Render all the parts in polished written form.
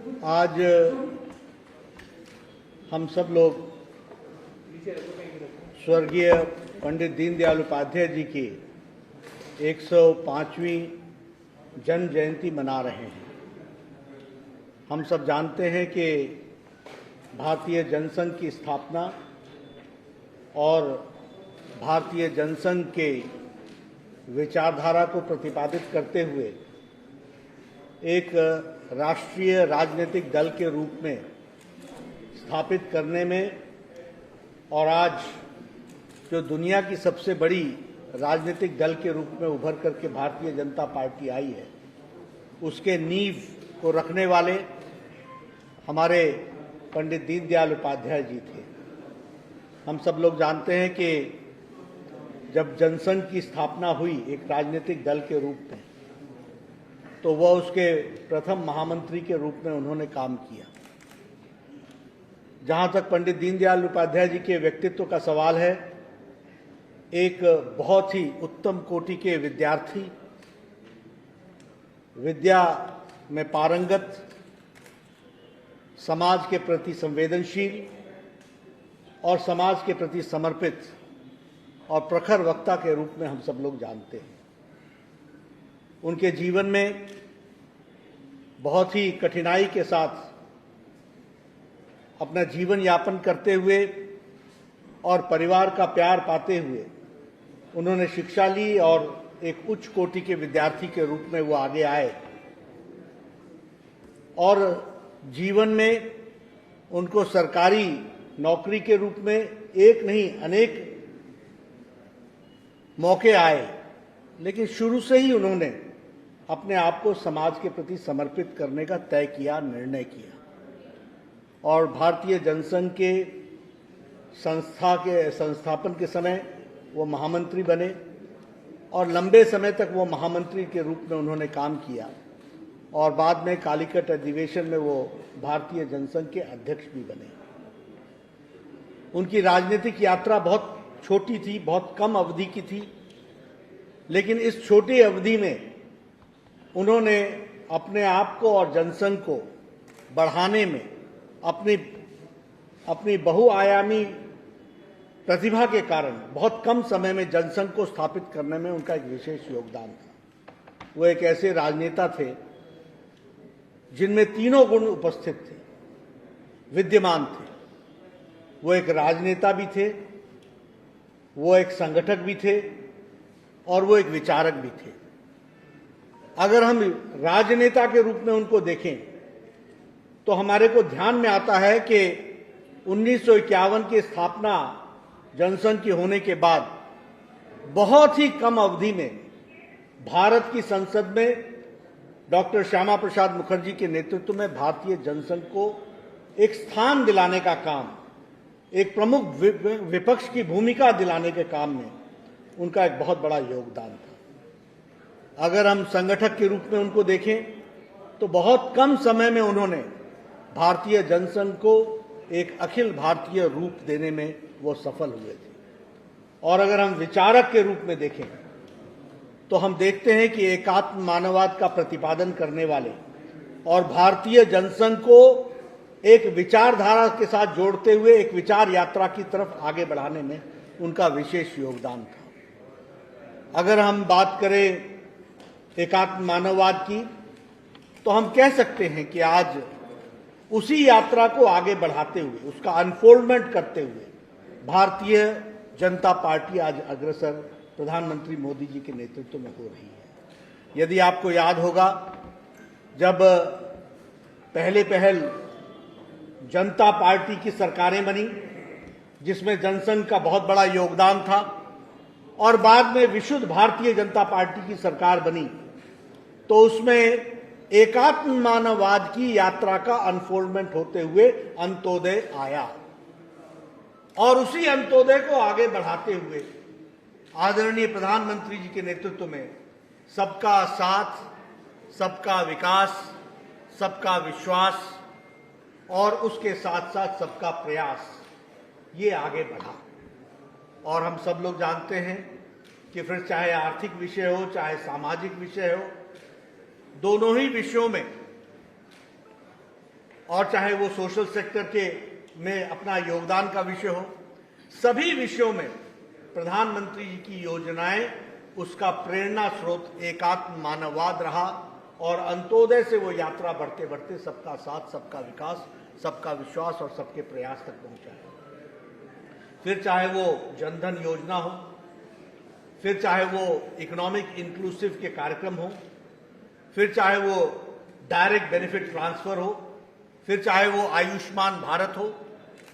आज हम सब लोग स्वर्गीय पंडित दीनदयाल उपाध्याय जी की 105वीं जन्म जयंती मना रहे हैं। हम सब जानते हैं कि भारतीय जनसंघ की स्थापना और भारतीय जनसंघ के विचारधारा को प्रतिपादित करते हुए एक राष्ट्रीय राजनीतिक दल के रूप में स्थापित करने में और आज जो दुनिया की सबसे बड़ी राजनीतिक दल के रूप में उभर करके भारतीय जनता पार्टी आई है, उसके नींव को रखने वाले हमारे पंडित दीनदयाल उपाध्याय जी थे। हम सब लोग जानते हैं कि जब जनसंघ की स्थापना हुई एक राजनीतिक दल के रूप में, तो वह उसके प्रथम महामंत्री के रूप में उन्होंने काम किया। जहां तक पंडित दीनदयाल उपाध्याय जी के व्यक्तित्व का सवाल है, एक बहुत ही उत्तम कोटि के विद्यार्थी, विद्या में पारंगत, समाज के प्रति संवेदनशील और समाज के प्रति समर्पित और प्रखर वक्ता के रूप में हम सब लोग जानते हैं। उनके जीवन में बहुत ही कठिनाई के साथ अपना जीवन यापन करते हुए और परिवार का प्यार पाते हुए उन्होंने शिक्षा ली और एक उच्च कोटि के विद्यार्थी के रूप में वो आगे आए और जीवन में उनको सरकारी नौकरी के रूप में एक नहीं अनेक मौके आए, लेकिन शुरू से ही उन्होंने अपने आप को समाज के प्रति समर्पित करने का तय किया, निर्णय किया और भारतीय जनसंघ के संस्थापन के समय वो महामंत्री बने और लंबे समय तक वो महामंत्री के रूप में उन्होंने काम किया और बाद में कालीकट अधिवेशन में वो भारतीय जनसंघ के अध्यक्ष भी बने। उनकी राजनीतिक यात्रा बहुत छोटी थी, बहुत कम अवधि की थी, लेकिन इस छोटी अवधि में उन्होंने अपने आप को और जनसंघ को बढ़ाने में अपनी बहुआयामी प्रतिभा के कारण बहुत कम समय में जनसंघ को स्थापित करने में उनका एक विशेष योगदान था। वो एक ऐसे राजनेता थे जिनमें तीनों गुण उपस्थित थे, विद्यमान थे। वो एक राजनेता भी थे, वो एक संगठक भी थे और वो एक विचारक भी थे। अगर हम राजनेता के रूप में उनको देखें तो हमारे को ध्यान में आता है कि 1951 की स्थापना जनसंघ की होने के बाद बहुत ही कम अवधि में भारत की संसद में डॉक्टर श्यामा प्रसाद मुखर्जी के नेतृत्व में भारतीय जनसंघ को एक स्थान दिलाने का काम, एक प्रमुख विपक्ष की भूमिका दिलाने के काम में उनका एक बहुत बड़ा योगदान था। अगर हम संगठक के रूप में उनको देखें तो बहुत कम समय में उन्होंने भारतीय जनसंघ को एक अखिल भारतीय रूप देने में वो सफल हुए थे। और अगर हम विचारक के रूप में देखें तो हम देखते हैं कि एकात्म मानववाद का प्रतिपादन करने वाले और भारतीय जनसंघ को एक विचारधारा के साथ जोड़ते हुए एक विचार यात्रा की तरफ आगे बढ़ाने में उनका विशेष योगदान था। अगर हम बात करें एकात्म मानववाद की तो हम कह सकते हैं कि आज उसी यात्रा को आगे बढ़ाते हुए, उसका अनफोल्डमेंट करते हुए भारतीय जनता पार्टी आज अग्रसर प्रधानमंत्री मोदी जी के नेतृत्व में हो रही है। यदि आपको याद होगा, जब पहल जनता पार्टी की सरकारें बनी जिसमें जनसंघ का बहुत बड़ा योगदान था और बाद में विशुद्ध भारतीय जनता पार्टी की सरकार बनी, तो उसमें एकात्म मानववाद की यात्रा का अनफोल्डमेंट होते हुए अंत्योदय आया और उसी अंत्योदय को आगे बढ़ाते हुए आदरणीय प्रधानमंत्री जी के नेतृत्व में सबका साथ, सबका विकास, सबका विश्वास और उसके साथ साथ सबका प्रयास, ये आगे बढ़ा। और हम सब लोग जानते हैं कि फिर चाहे आर्थिक विषय हो, चाहे सामाजिक विषय हो, दोनों ही विषयों में और चाहे वो सोशल सेक्टर के में अपना योगदान का विषय हो, सभी विषयों में प्रधानमंत्री जी की योजनाएं उसका प्रेरणा स्रोत एकात्म मानववाद रहा और अंत्योदय से वो यात्रा बढ़ते बढ़ते सबका साथ, सबका विकास, सबका विश्वास और सबके प्रयास तक पहुंचा है। फिर चाहे वो जनधन योजना हो, फिर चाहे वो इकोनॉमिक इंक्लूसिव के कार्यक्रम हो, फिर चाहे वो डायरेक्ट बेनिफिट ट्रांसफर हो, फिर चाहे वो आयुष्मान भारत हो,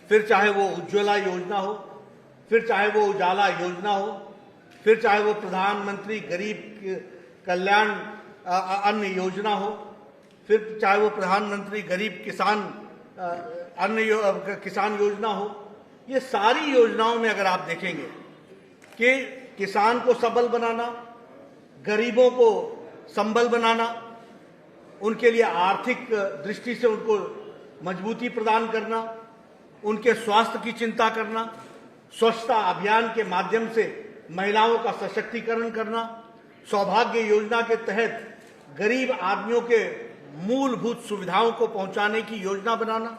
फिर चाहे वो उज्ज्वला योजना हो, फिर चाहे वो उजाला योजना हो, फिर चाहे वो प्रधानमंत्री गरीब कल्याण अन्न योजना हो, फिर चाहे वो प्रधानमंत्री गरीब किसान किसान योजना हो। ये सारी योजनाओं में अगर आप देखेंगे कि किसान को सबल बनाना, गरीबों को संबल बनाना, उनके लिए आर्थिक दृष्टि से उनको मजबूती प्रदान करना, उनके स्वास्थ्य की चिंता करना, स्वच्छता अभियान के माध्यम से महिलाओं का सशक्तिकरण करना, सौभाग्य योजना के तहत गरीब आदमियों के मूलभूत सुविधाओं को पहुंचाने की योजना बनाना,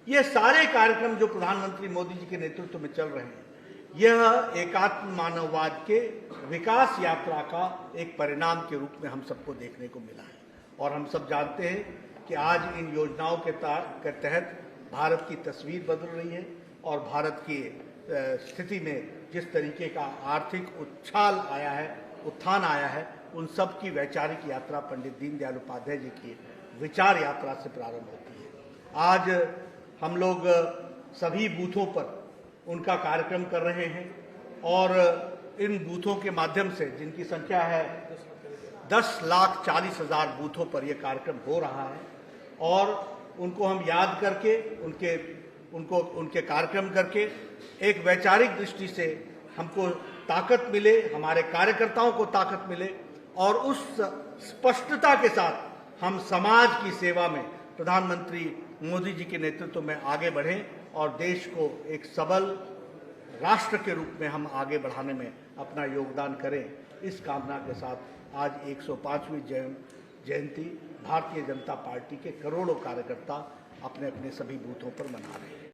ये सारे कार्यक्रम जो प्रधानमंत्री मोदी जी के नेतृत्व में चल रहे हैं, यह एकात्म मानववाद के विकास यात्रा का एक परिणाम के रूप में हम सबको देखने को मिला है। और हम सब जानते हैं कि आज इन योजनाओं के तहत भारत की तस्वीर बदल रही है और भारत की स्थिति में जिस तरीके का आर्थिक उत्थान आया है, उन सब की वैचारिक यात्रा पंडित दीनदयाल उपाध्याय जी की विचार यात्रा से प्रारंभ होती है। आज हम लोग सभी बूथों पर उनका कार्यक्रम कर रहे हैं और इन बूथों के माध्यम से, जिनकी संख्या है 10,40,000 बूथों पर यह कार्यक्रम हो रहा है, और उनको हम याद करके उनके कार्यक्रम करके एक वैचारिक दृष्टि से हमको ताकत मिले, हमारे कार्यकर्ताओं को ताकत मिले और उस स्पष्टता के साथ हम समाज की सेवा में प्रधानमंत्री मोदी जी के नेतृत्व में आगे बढ़ें और देश को एक सबल राष्ट्र के रूप में हम आगे बढ़ाने में अपना योगदान करें। इस कामना के साथ आज 105वीं जयंती भारतीय जनता पार्टी के करोड़ों कार्यकर्ता अपने अपने सभी बूथों पर मना रहे हैं।